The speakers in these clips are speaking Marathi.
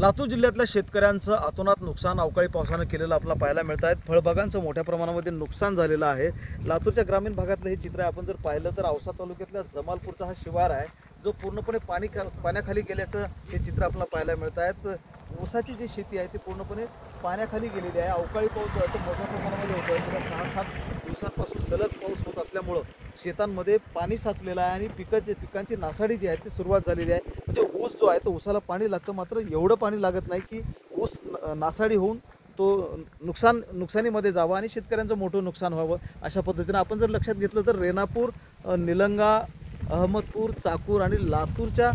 लातूर जिल्ह्यातल्या शेतकऱ्यांचं अतोनात नुकसान अवकाळी पावसानं केलेलं आपल्याला पाहायला मिळत आहे। फळबागांचं मोठ्या प्रमाणामध्ये नुकसान झालेलं आहे। लातूरच्या ग्रामीण भागातलं हे चित्र आपण जर पाहिलं तर औसा तालुक्यातल्या जमालपूरचा हा शिवार आहे, जो पूर्णपणे पाण्याखाली गेल्याचं हे चित्र आपल्याला पाहायला मिळत आहे। ऊसाची जी शेती आहे ती पूर्णपणे पाण्याखाली गेलेली आहे। अवकाळी पाऊस जो आहे तो मोठ्या प्रमाणामध्ये होतो आहे। गेल्या 6-7 दिवसांपासून सलग पाऊस होत असल्यामुळं शेतांमध्ये पाणी साचलेलं आहे आणि पिकांची नासाडी जी आहे ती सुरुवात झालेली आहे। म्हणजे ऊस जो आहे तो ऊसाला पाणी लागतं, मात्र एवढं पाणी लागत नाही की ऊस नासाडी होऊन तो नुकसानीमध्ये जावा आणि शेतकऱ्यांचं मोठं नुकसान व्हावं। अशा पद्धतीनं आपण जर लक्षात घेतलं तर रेणापूर, निलंगा, अहमदपूर, चाकूर आणि लातूरच्या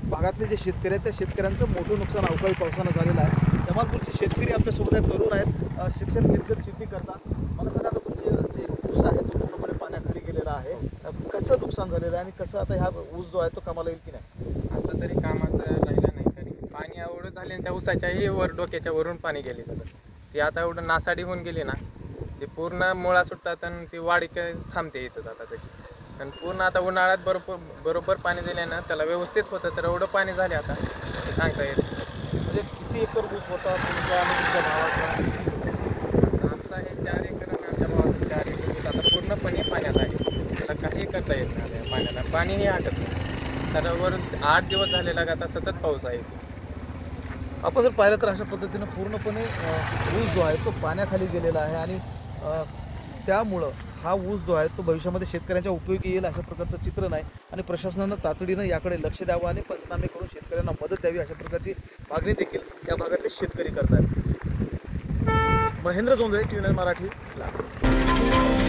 भागातले जे शेतकरी आहेत त्या शेतकऱ्यांचं मोठं नुकसान अवकाळी पावसानं झालेलं आहे। जमालपूरचे शेतकरी आपल्यासोबत आहेत, तरुण आहेत, शिक्षण घेतलं शेती करतात। मला सांगा आता तुमचे जे ऊस आहे तो पूर्णपणे पाण्याखाली गेलेला आहे, कसं नुकसान झालेलं आहे आणि कसं आता ह्या ऊस जो आहे तो कामाला येईल की नाही? आता तरी कामाचं राहिलं नाही, कारण पाणी एवढं झाले आणि त्या ऊसाच्याही डोक्याच्या वरून पाणी गेले त्याचं। ती आता एवढं नासाडी होऊन गेली ना, ते पूर्ण मुळा सुटतात आणि ती वाढी काय थांबते येतात आता त्याची। आणि पूर्ण आता उन्हाळ्यात बरोबर पाणी दिल्यानं त्याला व्यवस्थित होतं, तर एवढं पाणी झाले आता ते सांगता येत नाही। म्हणजे किती एकर ऊस होता तुमच्या आणि तुमच्या भावाचा? आमचा हे 4 एकर आणि आमच्या भावाचं 4 एकर ऊस आता पूर्णपणे पाण्यात आहे, त्याला काही करता येत नाही त्या पाण्याला, पाणीही हटत नाही। तर वरून 8 दिवस झाले लगातार सतत पाऊस आहे। आपण जर पाहिलं तर अशा पद्धतीनं पूर्णपणे ऊस जो आहे तो पाण्याखाली गेलेला आहे आणि त्यामुळं हा ऊस जो आहे तो भविष्यामध्ये शेतकऱ्यांच्या उपयोगी येईल अशा प्रकारचं चित्र नाही आणि प्रशासनानं तातडीनं याकडे लक्ष द्यावं आणि पंचनामे करून शेतकऱ्यांना मदत द्यावी अशा प्रकारची मागणी देखील या भागातले शेतकरी करत आहेत। महेंद्र जोंधळे, TV9 मराठी, लातूर।